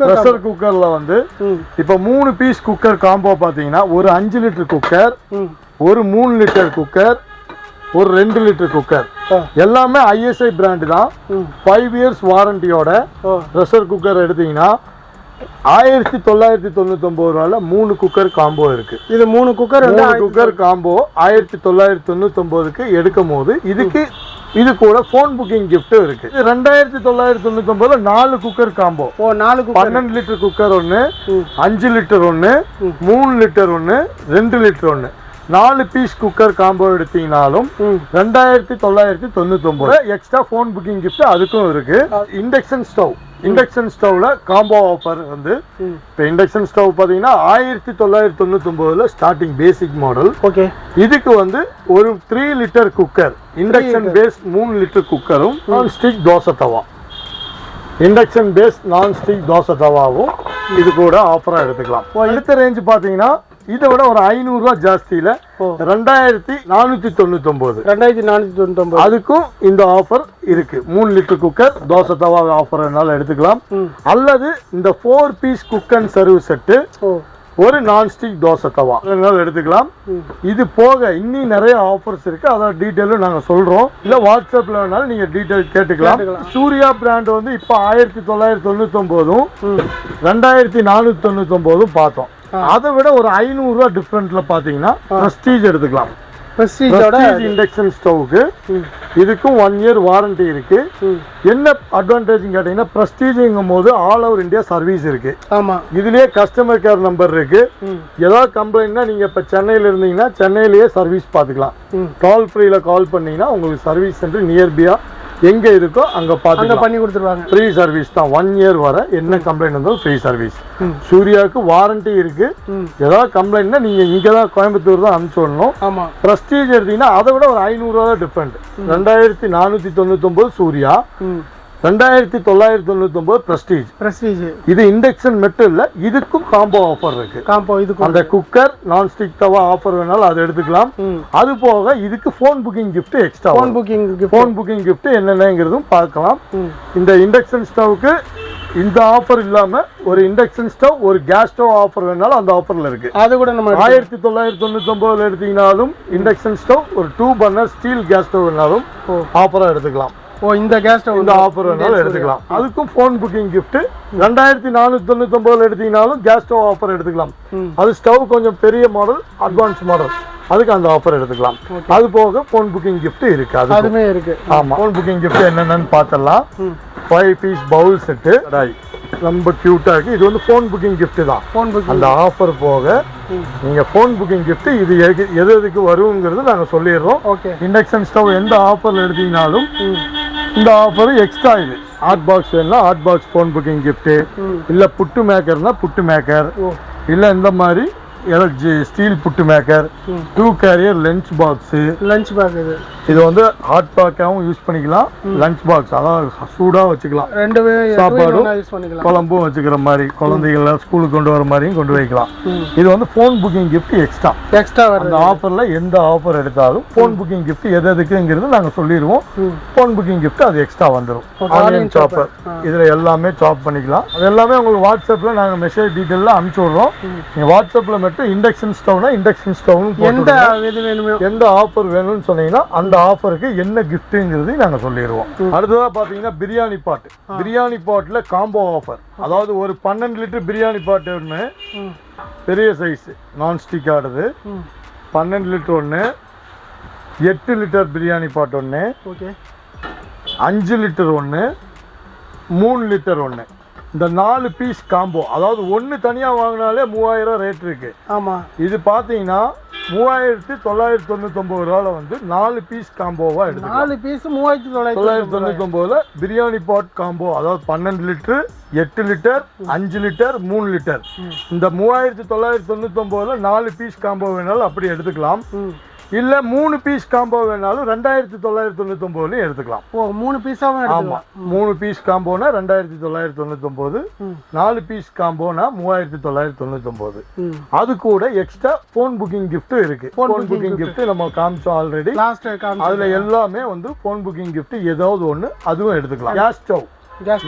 பிரஷர் குக்கர்ல வந்து இப்ப 3 பீஸ் குக்கர் காம்போ பாத்தீங்கன்னா ஒரு 5 லிட்டர் குக்கர், ஒரு 3 லிட்டர் குக்கர், ஒரு 2 லிட்டர் குக்கர், எல்லாமே ISI பிராண்ட் தான். 5 இயர்ஸ் வாரண்டியோட பிரஷர் குக்கர் எடுத்தீங்கன்னா 1999 ரூபாயில 3 குக்கர் காம்போ இருக்கு. இது 3 குக்கர் காம்போ 1999க்கு எடுக்கும் போது இதுக்கு இது கூட போன் புக்கிங் gift இருக்கு. 2999ல 4 குக்கர் காம்போ. 12 லிட்டர் குக்கர் ஒன்னு, 5 லிட்டர் ஒன்னு, 3 லிட்டர் ஒன்னு, 2 லிட்டர் ஒன்னு, 4 பீஸ் குக்கர் காம்போ எடுத்தீங்கனாலும் 2999. எக்ஸ்ட்ரா போன் புக்கிங் gift அதுக்கும் இருக்கு. இண்டக்ஷன் ஸ்டவ்ல காம்போ ஆஃபர் வந்து இப்போ இண்டக்ஷன் ஸ்டவ் பாத்தீங்கன்னா 1999ல ஸ்டார்டிங் பேசிக் மாடல். இதுக்கு வந்து ஒரு 3 litre cooker, induction base 3 litre குக்கரும், non stick dosa tawa, induction base non stick dosa தவாவும் இது கூட ஆஃபரா எடுத்துக்கலாம். அடுத்த ரேஞ்ச் பாத்தீங்கன்னா இதை விட ஒரு 500 ரூபா ஜாஸ்தியில 2499. 2499. அதுக்கும் இந்த ஆஃபர் இருக்கு. 3 லிட்டர் குக்கர் தோசை தவா ஆஃபர் எடுத்துக்கலாம். அல்லது இந்த 4 piece cook and serve set, ஒரு நான்ஸ்டிக் தோசை தவா எடுத்துக்கலாம். இது போக இன்னும் நிறைய ஆஃபர்ஸ் இருக்கு. அதோட டீட்டெயிலும் நாங்க சொல்றோம். இல்ல வாட்ஸ்அப்ல வேணாலும் நீங்க டீட்டெயில் கேட்டுக்கலாம். சூர்யா பிராண்ட் வந்து இப்ப 1999 2499 பார்த்தோம். அதை விட ஒரு 500 ரூபா டிஃபரெண்ட்ல பாத்தீங்கன்னா பிரஸ்டீஜ் எடுத்துக்கலாம். பிரஸ்டீஜ் இண்டக்ஷன் ஸ்டவ்க்கு இதுக்கும் 1 இயர் வாரண்டி இருக்கு. என்ன அட்வான்டேஜ் கேட்டீங்கன்னா பிரஸ்டீஜ்ங்கும் போது ஆல் ஓவர் இந்தியா சர்வீஸ் இருக்கு. ஆமா, இதுலயே கஸ்டமர் கேர் நம்பர் இருக்கு. ஏதாவது கம்ப்ளைண்ட்னா நீங்க இப்ப சென்னையில இருந்தீங்கன்னா சென்னையிலேயே சர்வீஸ் பாத்துக்கலாம். கால் ஃப்ரீல கால் பண்ணீங்கன்னா உங்களுக்கு சர்வீஸ் சென்டர் நியர்பியா எங்க இருக்கோ அங்க பண்ணி கொடுத்துருவாங்க. ஃப்ரீ சர்வீஸ் தான். 1 இயர் வர என்ன கம்ப்ளைண்ட் வந்தாலும் ஃப்ரீ சர்வீஸ். சூர்யாவுக்கு வாரண்டி இருக்கு. ஏதாவது கம்ப்ளைண்ட்னா நீங்க இங்கதான் கோயம்புத்தூர் தான் அனுப்பிச்சு விடணும். ஆமா, பிரஸ்டீஜ் எடுத்தீங்கன்னா அதை விட ஒரு 500 ரூபா தான் டிஃபரெண்ட். 2499 சூர்யா, 2999 பிரஸ்டீஜ். இது இண்டக்ஷன் மட்டும் இல்ல, இதுக்கும் காம்போ ஆஃபர் இருக்கு. அந்த குக்கர் நான்ஸ்டிக் தவா ஆஃபர் வேணாலும் அதை எடுத்துக்கலாம். அது போக இதுக்கு phone booking gift extra. Phone booking gift என்னென்னங்கிறதும் பார்க்கலாம். இந்த இண்டக்ஷன் ஸ்டவ்க்கு இந்த ஆஃபர் இல்லாம ஒரு இண்டக்ஷன் ஸ்டவ், ஒரு கேஸ் ஸ்டவ் ஆஃபர் வேணாலும் அந்த ஆஃபர்ல இருக்கு. அது கூட நம்ம 1999 எடுத்தீங்கனாலும் இண்டக்ஷன் ஸ்டவ், ஒரு 2 பர்னர் ஸ்டீல் கேஸ் ஸ்டவ் வேணாலும் ஆஃபரா எடுத்துக்கலாம். இந்த கேஸ் ஸ்டவ் இந்த ஆஃபர் வேணாலும் எடுத்துக்கலாம். அதுக்கும் போன் புக்கிங் கிஃப்ட் 2499 எடுத்தீங்கனாலும் கேஸ் ஸ்டவ் ஆஃபர் எடுத்துக்கலாம். அது ஸ்டவ் கொஞ்சம் பெரிய மாடல், அட்வான்ஸ் மாடல், அதுக்கு அந்த ஆஃபர் எடுத்துக்கலாம். அது போக போன் புக்கிங் கிஃப்ட் இருக்கு. அதுமே இருக்கு. ஆமா, போன் புக்கிங் கிஃப்ட் என்னென்னு பார்த்தலாம். 5 பீஸ் பவுல் செட்டு ரொம்ப கியூட்டா இருக்கு. இது வந்து போன் புக்கிங் கிஃப்ட் தான். அந்த ஆஃபர் போக நீங்க போன் புக்கிங் கிஃப்ட் இது எதுக்கு வருங்கிறது நாங்க சொல்லிடுறோம். இண்டக்ஷன் ஸ்டவ் எந்த ஆஃபர்ல எடுத்தீங்கனாலும் இந்த ஆஃபர் எக்ஸ்ட்ரா. இது ஹாட் பாக்ஸ் வேணும்னா hot box phone booking gift, இல்ல புட்டு மேக்கர்னா புட்டு மேக்கர், இல்ல இந்த மாதிரி ஸ்டீல் புட்டு மேக்கர், 2 கேரியர் லஞ்ச் பாக்ஸ். இது வந்து ஹாட் பேக்காவும் யூஸ் பண்ணிக்கலாம். லஞ்ச் பாக்ஸ் அதாவது சூடா வச்சுக்கலாம். சாப்பாடும் குழம்பும் வச்சுக்கிற மாதிரி, குழந்தைகள் ஸ்கூலுக்கு கொண்டு வர மாதிரியும் கொண்டு வைக்கலாம். இது வந்து போன் புக்கிங் கிஃப்ட் எக்ஸ்ட்ரா. அந்த ஆஃபர்ல எந்த ஆஃபர் எடுத்தாலும் போன் புக்கிங் கிஃப்ட் எதுக்குங்கிறது நாங்க சொல்லிடுவோம். போன் புக்கிங் கிஃப்ட் அது எக்ஸ்ட்ரா வந்துடும். ஆனியன் சாப்பர் இதுல எல்லாமே சாப் பண்ணிக்கலாம். அது எல்லாமே உங்களுக்கு வாட்ஸ்அப்ல நாங்க மெசேஜ் டீட்டெயில அனுப்பிச்சு விடுறோம். நீங்க வாட்ஸ்அப்ல மட்டும் இண்டக்ஷன் ஸ்டவ்னா இண்டக்ஷன் ஸ்டவ், எந்த ஆஃபர் வேணும்னு சொன்னீங்கன்னா அந்த ஆஃபருக்கு என்ன கிஃப்ட்ங்கிறது நாங்க சொல்லிடுவோம். அடுத்ததா பாத்தீங்கன்னா பிரியாணி பாட். பிரியாணி பாட்ல காம்போ ஆஃபர். அதாவது ஒரு 12 லிட்டர் பிரியாணி பாட் ஒன்று, பெரிய சைஸ் நான்ஸ்டிக் ஆடுது 12 லிட்டர் ஒன்று, 8 லிட்டர் பிரியாணி பாட் ஒன்று, 5 லிட்டர் ஒன்று, 3 லிட்டர் ஒன்று. இந்த 4 பீஸ் காம்போ, அதாவது ஒன்று தனியாக வாங்கினாலே 3000 ரேட் இருக்கு. ஆமாம், இது பார்த்தீங்கன்னா 3999 ரூபால வந்து 4 பீஸ் காம்போவா எடுத்து 4 பீஸ் 3999 பிரியாணி பாட் காம்போ. அதாவது 12 லிட்டர், 8 லிட்டர், 5 லிட்டர், 3 லிட்டர். இந்த 3999 4 பீஸ் காம்போ வேணாலும் அப்படி எடுத்துக்கலாம். இல்ல 3 பீஸ் காம்போ வேணாலும் 2999 எடுத்துக்கலாம். 3 பீஸாவும் எடுத்துக்கலாம். 3 பீஸ் காம்போனா 2999, 4 பீஸ் காம்போனா 3999. அது கூட எக்ஸ்ட்ரா போன் புக்கிங் கிஃப்ட் இருக்கு. போன் புக்கிங் கிஃப்ட் நம்ம காமிச்சோம் ஆல்ரெடி. அதுல எல்லாமே வந்து போன் புக்கிங் கிஃப்ட் ஏதாவது ஒண்ணு அதுவும் எடுத்துக்கலாம். கேஸ் ஸ்டவ்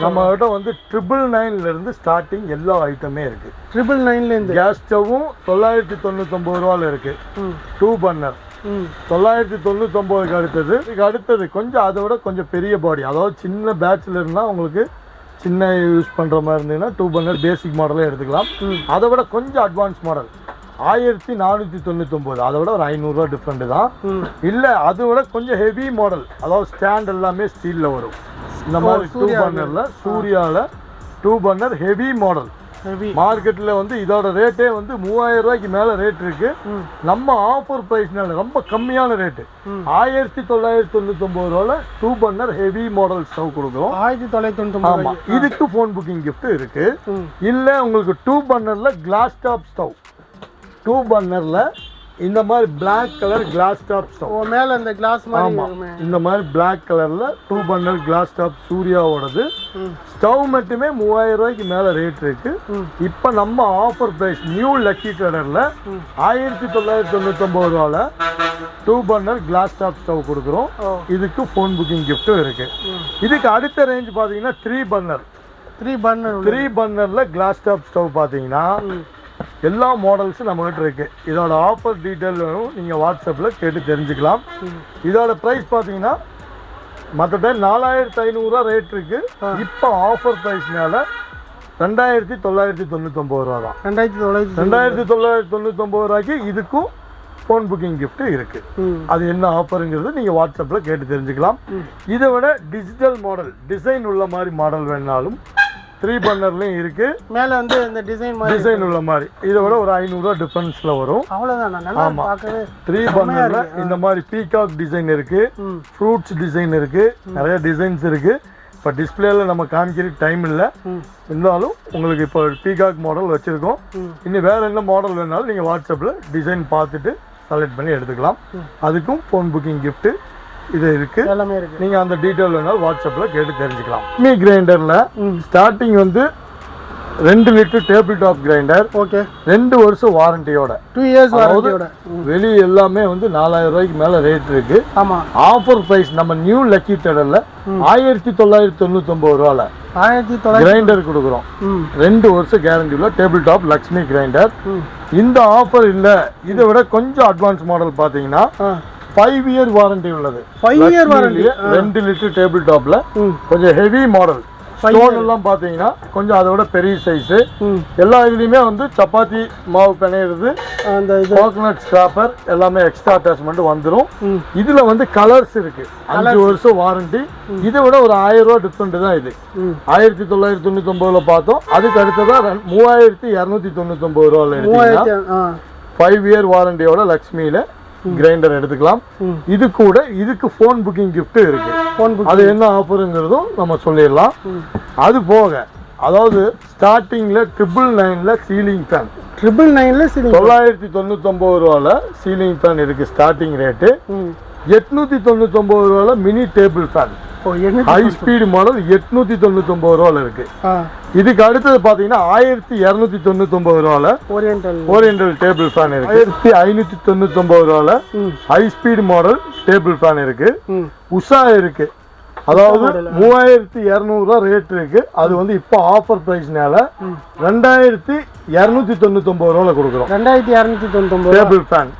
நம்ம கிட்ட வந்து 999 இருந்து ஸ்டார்டிங் எல்லா ஐட்டமே இருக்கு. 999 இருந்து கேஸ் ஸ்டவ்வும் 999 ரூபால இருக்கு. 2 பர்னர் 999 அடுத்தது கொஞ்சம் அதை விட கொஞ்சம் பெரிய பாடி, அதாவது சின்ன பேட்ச்ல இருந்தா உங்களுக்கு சின்ன யூஸ் பண்ற மாதிரி இருந்தீங்கன்னா 2 பர்னர் பேசிக் மாடலே எடுத்துக்கலாம். அதை விட கொஞ்சம் அட்வான்ஸ் மாடல் 1499, அதை விட ஒரு 500 ரூபா டிஃபரெண்ட் தான். இல்ல அதை விட கொஞ்சம் ஹெவி மாடல், அதாவது ஸ்டாண்ட் எல்லாமே ஸ்டீல்ல வரும். இந்த மாதிரி 2 பர்னர்ல சூர்யால 2 பர்னர் ஹெவி மாடல். மார்க்கெட்ல வந்து இதோட ரேட்டே வந்து 3000 ரூபாய்க்கு மேல ரேட் இருக்கு. நம்ம ஆஃபர் பிரைஸ்னால ரொம்ப கம்மியான rate 1999 ரூபால 2 burner heavy model stove கொடுக்குறோம். 1999. இதுக்கு போன் புக்கிங் கிஃப்ட் இருக்கு. இல்ல உங்களுக்கு 2 பர்னர்ல கிளாஸ் டாப் ஸ்டவ், 2 பர்னர்ல இந்த மாதிரி Black colour glass top stove. ஓ மேல இந்த கிளாஸ் மாதிரி ஆமா இருக்குமே. இந்த மாதிரி Black கலர்ல 2 பர்னர் கிளாஸ் டாப் சூர்யாவோடது. ஸ்டவ் மட்டுமே 3000 ரூபாய்க்கு மேல ரேட் இருக்கு. இப்போ நம்ம ஆஃபர் பிரைஸ் நியூ லக்கி ட்ரேடர்ல 1999 ரூபாயில 2 பர்னர் கிளாஸ் டாப் ஸ்டவ் கொடுக்குறோம். இதுக்கு ஃபோன் புக்கிங் கிஃப்ட்டும் இருக்கு. இதுக்கு அடுத்த ரேஞ்ச் பாத்தீங்கன்னா 3 பர்னர்ல கிளாஸ் டாப் ஸ்டவ் பாத்தீங்கன்னா எல்லா மாடல்ஸும் நம்மகிட்ட இருக்கு. இதோட ஆஃபர் டீட்டெயில் வேணும் நீங்க வாட்ஸ்அப்ல கேட்டு தெரிஞ்சுக்கலாம். இதோட பிரைஸ் பாத்தீங்கன்னா மற்ற டைம் 4500 ரூபா ரேட் இருக்கு. இப்போ ஆஃபர் பிரைஸ்னால 2999 ரூபா தான். 2999 ரூபாய்க்கு இதுக்கும் ஃபோன் புக்கிங் கிஃப்ட் இருக்கு. அது என்ன ஆஃபருங்கிறது நீங்க வாட்ஸ்அப்ல கேட்டு தெரிஞ்சுக்கலாம். இதை விட டிஜிட்டல் மாடல் டிசைன் உள்ள மாதிரி மாடல் வேணாலும் 3 பர்னர்லயும் இருக்கு. மேல வந்து இந்த டிசைன் உள்ள மாதிரி இதை விட ஒரு 500 ரூபா டிஃபரன்ஸ்ல வரும். அவ்வளவுதான். நல்லா பார்க்கவே 3 பர்னர்ல இந்த மாதிரி பீகாக் டிசைன் இருக்கு, ஃப்ரூட்ஸ் டிசைன் இருக்கு, நிறைய டிசைன்ஸ் இருக்கு. இப்போ டிஸ்பிளேல நம்ம காமிக்கிறதுக்கு டைம் இல்லை, இருந்தாலும் உங்களுக்கு இப்போ பீகாக் மாடல் வச்சிருக்கோம். இன்னும் வேற என்ன மாடல் வேணாலும் நீங்க வாட்ஸ்அப்ல டிசைன் பார்த்துட்டு செலக்ட் பண்ணி எடுத்துக்கலாம். அதுக்கும் ஃபோன் புக்கிங் கிஃப்ட் இது இருக்கு. எல்லாமே இருக்கு. நீங்க அந்த டீடைல் வேணாலும் வாட்ஸ்அப்ல கேட்டு தெரிஞ்சுக்கலாம். மீ கிரைண்டர்ல ஸ்டார்டிங் வந்து 2 litre table top grinder. Okay. 2 வருஷம் வாரண்டியோட 2 இயர்ஸ் வாரண்டியோட. வெளிய எல்லாமே வந்து 4000 ரூபாய்க்கு மேல ரேட் இருக்கு. ஆமா. ஆஃபர் பிரைஸ் நம்ம நியூ லக்கி ட்ரேடர்ல 1999 ரூபாயில 1900 கிரைண்டர் கொடுக்குறோம். 2 வருஷம் கேரண்டி உள்ள டேபிள் டாப் லக்ஷ்மி கிரைண்டர். இந்த ஆஃபர் இல்ல, இதை விட கொஞ்சம் அட்வான்ஸ் மாடல் பாத்தீங்கன்னா 5 இயர் வாரண்டி உள்ளது. 5 இயர் வாரண்டி 2 லிட்டர் டேபிள் டாப்ல கொஞ்சம் ஹெவி மாடல். ஸ்டோன் எல்லாம் பாத்தீங்கன்னா கொஞ்சம் அதோட பெரிய சைஸ். எல்லா இதுலயுமே வந்து சப்பாத்தி மாவு பிணையிறது, அந்த கோகனட் ஸ்கிராப்பர் எல்லாமே எக்ஸ்ட்ரா அட்டாச்மெண்ட் வந்துடும். இதுல வந்து கலர்ஸ் இருக்கு. 5 வருஷம் வாரண்டி. இதை விட ஒரு 1000 ரூபாய் டிஃபரெண்ட் தான். இது 1999 பார்த்தோம். அதுக்கு அடுத்ததா 3299 ரூபாயில இருக்கு. 5 இயர் வாரண்டியோட லக்ஷ்மியில கிரைண்டர் எடுத்துக்கலாம். இது கூட இதுக்கு ஃபோன் புக்கிங் கிஃப்ட் இருக்கு. அது என்ன ஆஃபருங்கிறதும் நம்ம சொல்லிடலாம். அது போக அதாவது ஸ்டார்டிங்ல 999ல சீலிங் ஃபேன் 999 ரூபாயில சீலிங் ஃபேன் இருக்கு ஸ்டார்டிங் ரேட்டு. 899 ரூபாயில mini table fan high speed model 899 ரூபாயில இருக்கு. இதுக்கு அடுத்தது பாத்தீங்கன்னா 1299 ரூபாயில ஓரியண்டல் டேபிள் ஃபேன் இருக்கு. 1599 ரூபாயில high speed model table fan இருக்கு. உஷா இருக்கு. அதாவது 3200 ரூபா ரேட் இருக்கு. அது வந்து இப்போ ஆஃபர் பிரைஸ்னால 2299 ரூபாயில கொடுக்குறோம். 2299 டேபிள் ஃபேன்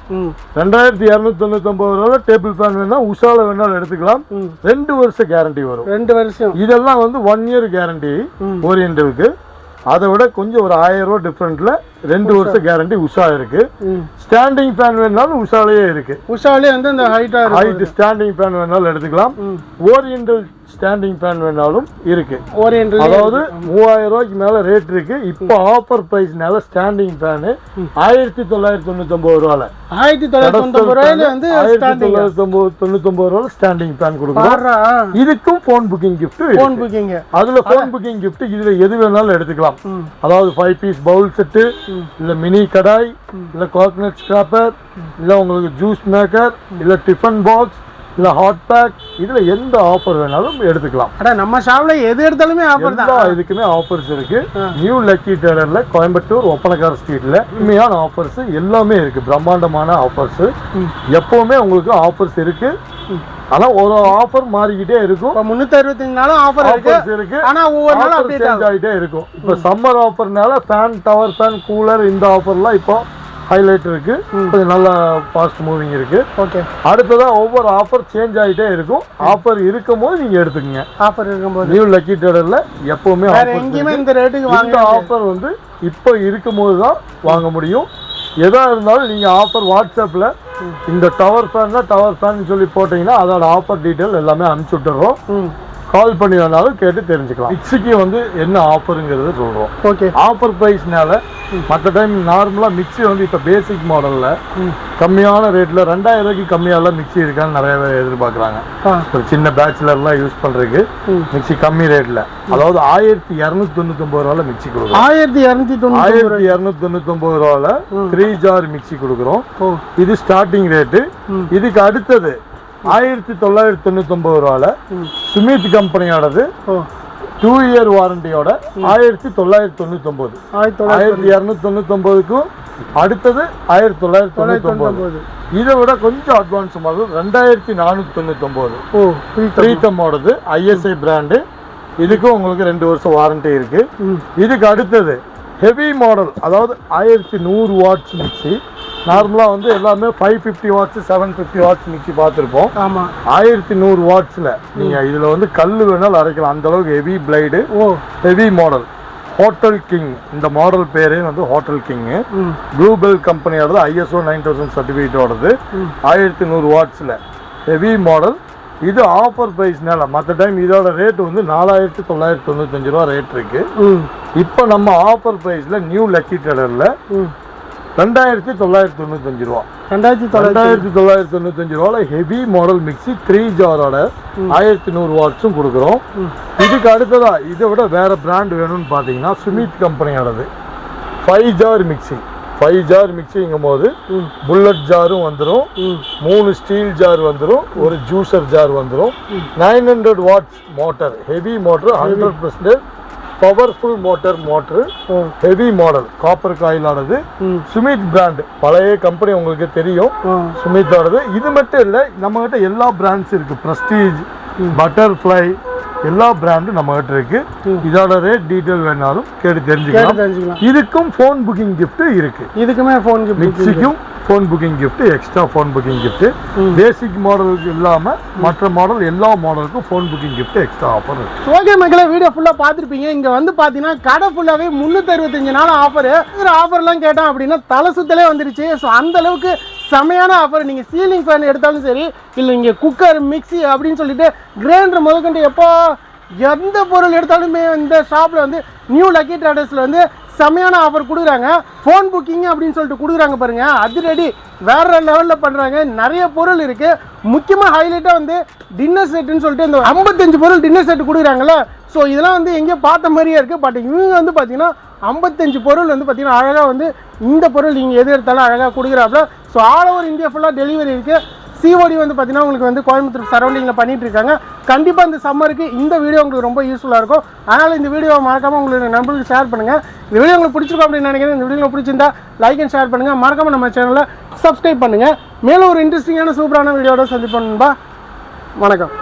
2299 ரூபாயில டேபிள் ஃபேன் வேணா உஷால வேணாலும் எடுத்துக்கலாம். 2 வருஷம் கேரண்டி வரும். 2 வருஷம். இதெல்லாம் வந்து 1 இயர் கேரண்டி ஓரியண்டலுக்கு. அதை விட கொஞ்சம் ஒரு 1000 ரூபா டிஃபரெண்ட்ல 2 வருஷம் கேரண்டி உஷா இருக்கு. ஸ்டாண்டிங் ஃபேன் வேணாலும் உஷாலேயே இருக்கு. உஷாலே வந்து இந்த ஹைட் ஸ்டாண்டிங் ஃபேன் வேணாலும் எடுத்துக்கலாம். ஓரியண்டல் ஸ்டாண்டிங் ஃபேன் வேணாலும் இருக்கு. அதாவது 3000 ரூபாய்க்கு மேல ரேட் இருக்கு. இப்போ ஆஃபர் பிரைஸ்னால ஸ்டாண்டிங் ஃபேன் 1999 ரூபாயில 1999 ரூபாயில வந்து 1999 ரூபாயில ஸ்டாண்டிங் ஃபேன் கொடுக்குறோம். இதுக்கும் phone booking gift. Phone booking அதுல ஃபோன் புக்கிங் கிஃப்ட் இதுல எது வேணாலும் எடுத்துக்கலாம். அதாவது 5 பீஸ் பவுல் செட்டு, இல்ல மினி கடாய், இல்ல கோகனட் ஸ்கிராப்பர், இல்ல உங்களுக்கு ஜூஸ் மேக்கர், இல்ல டிஃபன் பாக்ஸ், இல்ல ஹாட் பேக், இதுல எந்த ஆஃபர் வேணாலும் எடுத்துக்கலாம். நம்ம ஷாப்ல எது எடுத்தாலுமே ஆஃபர் தான். இதுக்குமே ஆஃபர்ஸ் இருக்கு. நியூ லக்கி ட்ரேடர்ல கோயம்புத்தூர் ஒப்பனக்கார ஸ்ட்ரீட்ல உண்மையான ஆஃபர்ஸ் எல்லாமே இருக்கு. பிரம்மாண்டமான ஆஃபர்ஸ் எப்பவுமே உங்களுக்கு ஆஃபர்ஸ் இருக்கு. ஆனா ஒரு ஆஃபர் மாறிக்கிட்டே இருக்கும். 365 நாளும் ஆஃபர் இருக்கு. ஆனா ஒவ்வொரு நாளும் அப்டேட் ஆகிட்டே இருக்கும். இப்போ சம்மர் ஆஃபர்னால ஃபேன், டவர் ஃபேன், கூலர் இந்த ஆஃபர்லாம் இப்போ ஹைலைட் இருக்கு. கொஞ்சம் நல்ல ஃபாஸ்ட் மூவிங் இருக்கு. ஓகே. அடுத்ததா ஒவ்வொரு ஆஃபர் சேஞ்ச் ஆகிட்டே இருக்கும். ஆஃபர் இருக்கும்போது நீங்க எடுத்துக்கங்க. ஆஃபர் இருக்கும்போது நியூ லக்கி ட்ரேடர்ல எப்பவுமே எங்கேயுமே இந்த ரேட்டுக்கு வாங்க. ஆஃபர் வந்து இப்போ இருக்கும்போது தான் வாங்க முடியும். எதா இருந்தாலும் நீங்க ஆஃபர் வாட்ஸ்அப்ல இந்த டவர் ஃபேன் சொல்லி போட்டீங்கன்னா அதோட ஆஃபர் டீட்டெயில் எல்லாமே அனுப்பிச்சு விட்டுறோம். கால் பண்ணி வேணாலும் கேட்டு தெரிஞ்சுக்கலாம். மிக்சிக்கு வந்து என்ன ஆஃபருங்கிறத சொல்கிறோம். ஓகே, ஆஃபர் ப்ரைஸ்னால மற்ற டைம் நார்மலாக மிக்சி வந்து இப்போ பேசிக் மாடலில் கம்மியான ரேட்டில் 2000 ரூபாய்க்கு கம்மியாலாம் மிக்சி இருக்கான்னு நிறைய பேர் எதிர்பார்க்குறாங்க. ஒரு சின்ன பேச்சுலர்லாம் யூஸ் பண்ணுறதுக்கு மிக்சி கம்மி ரேட்டில், அதாவது 1299 ரூபாயில் மிக்சி கொடுக்குறோம். 1299 ரூபாயில் 3 ஜார் மிக்சி கொடுக்குறோம். இது ஸ்டார்டிங் ரேட்டு. இதுக்கு அடுத்தது 1999 ரூபாயில் சுமித் கம்பெனியோடது 2 இயர் வாரண்டியோட 1999. 1299க்கும் அடுத்தது 1999. இதை விட கொஞ்சம் அட்வான்ஸ் மாடல் 2499 பிரீத்தமோடது ISI பிராண்டு. இதுக்கும் உங்களுக்கு 2 வருஷம் வாரண்டி இருக்கு. இதுக்கு அடுத்தது ஹெவி மாடல், அதாவது 1100 வாட்ஸ் மிக்சி. நார்மலாக வந்து எல்லாமே 550 வாட்ஸ் 750 வாட்ஸ் மிக்சி பார்த்துருப்போம். 1100 வாட்ஸில் நீங்கள் இதில் வந்து கல் வேணாலும் அரைக்கலாம், அந்த அளவுக்கு heavy blade. Heavy model hotel king, இந்த மாடல் பேரே வந்து ஹோட்டல் கிங்கு. ப்ளூபெல் கம்பெனியோடது ISO 9000 சர்டிஃபிகேட்டோடது 1100 வாட்ஸில் ஹெவி மாடல். இது ஆஃபர் ப்ரைஸ்னால மற்ற டைம் இதோட ரேட் வந்து 4995 ரூபா ரேட் இருக்கு. இப்போ நம்ம ஆஃபர் ப்ரைஸில் நியூ லக்கி ட்ரேடரில் 2995 ரூபா. 2995 ரூபாயில் ஹெவி மாடல் மிக்சி 3 ஜாரோட 1100 வாட்ஸும் கொடுக்குறோம். இதுக்கு அடுத்ததா இதை விட வேற பிராண்ட் வேணும்னு பார்த்தீங்கன்னா சுமித் கம்பெனியோடது 5 ஜார் மிக்சி. 5 ஜார் மிக்சிங்கும் போது புல்லட் ஜாரும் வந்துடும், 3 ஸ்டீல் ஜார் வந்துடும், ஒரு ஜூசர் ஜார் வந்துடும். 900 watts motor, heavy motor, 100% powerful motor, heavy model, copper காயிலானது. சுமித் பிராண்ட் பழைய கம்பெனி உங்களுக்கு தெரியும் சுமித்தோடது. இது மட்டும் இல்லை, நம்ம கிட்ட எல்லா பிராண்ட்ஸ் இருக்கு. பிரஸ்டீஜ், பட்டர்ஃப்ளை, எல்லா பிராண்டும் நம்ம கிட்ட இருக்கு. இதோட ரேட் டீடைல் வேணாலும் கேட்டு தெரிஞ்சுக்கலாம். இதுக்கும் ஃபோன் புக்கிங் கிஃப்ட் இருக்கு. இதுக்குமே ஃபோன் கிஃப்ட், மிக்சிக்கும் phone booking gift, extra phone booking gift. Basic மாடலுக்கு இல்லாமல் மற்ற மாடல் எல்லா மாடலுக்கும் phone booking gift extra offer இருக்கு. ஓகே மக்களே, வீடியோ ஃபுல்லாக பார்த்துருப்பீங்க. இங்கே வந்து பார்த்தீங்கன்னா கடை ஃபுல்லாகவே 365 நாள் ஆஃபரு. ஆஃபர்லாம் கேட்டோம் அப்படின்னா தலை சுத்தலே வந்துருச்சு. ஸோ அந்த அளவுக்கு செமையான ஆஃபர். நீங்கள் சீலிங் ஃபேன் எடுத்தாலும் சரி, இல்லை இங்கே குக்கர், மிக்சி அப்படின்னு சொல்லிட்டு கிரைண்டர் முதற்கொண்டு எப்போ எந்த பொருள் எடுத்தாலுமே இந்த ஷாப்பில் வந்து நியூ லக்கி ட்ரேடர்ஸில் வந்து செமையான ஆஃபர் கொடுக்குறாங்க. ஃபோன் புக்கிங் அப்படின்னு சொல்லிட்டு கொடுக்குறாங்க பாருங்க, அது ரெடி வேற லெவலில் பண்ணுறாங்க. நிறைய பொருள் இருக்கு. முக்கியமாக ஹைலைட்டாக வந்து டின்னர் செட்டுன்னு சொல்லிட்டு இந்த 55 பொருள் டின்னர் செட்டு கொடுக்குறாங்கல்ல. ஸோ இதெல்லாம் வந்து எங்கேயோ பார்த்த மாதிரியே இருக்குது. பட் இவங்க வந்து பார்த்தீங்கன்னா 55 பொருள் வந்து பார்த்தீங்கன்னா அழகாக வந்து இந்த பொருள் நீங்கள் எது எடுத்தாலும் அழகாக கொடுக்குறாப்புல. ஸோ ஆல் ஓவர் இந்தியா ஃபுல்லாக டெலிவரி இருக்குது. COD வந்து பார்த்தீங்கன்னா உங்களுக்கு வந்து கோயம்புத்தூர் சரௌண்டிங்கில் பண்ணிட்டு இருக்காங்க. கண்டிப்பாக இந்த சம்மருக்கு இந்த வீடியோ உங்களுக்கு ரொம்ப யூஸ்ஃபுல்லாக இருக்கும். அதனால் இந்த வீடியோவை மறக்காமல் உங்களுக்கு நண்பர்களுக்கு ஷேர் பண்ணுங்கள். இந்த வீடியோ உங்களுக்கு பிடிச்சிருக்கும் அப்படின்னு நினைக்கிறேன். இந்த வீடியோ பிடிச்சிருந்தா லைக் அண்ட் ஷேர் பண்ணுங்கள். மறக்காமல் நம்ம சேனலை சப்ஸ்கிரைப் பண்ணுங்கள். மேலும் ஒரு இன்ட்ரெஸ்டிங்கான சூப்பரான வீடியோட சந்திப்போம். வணக்கம்.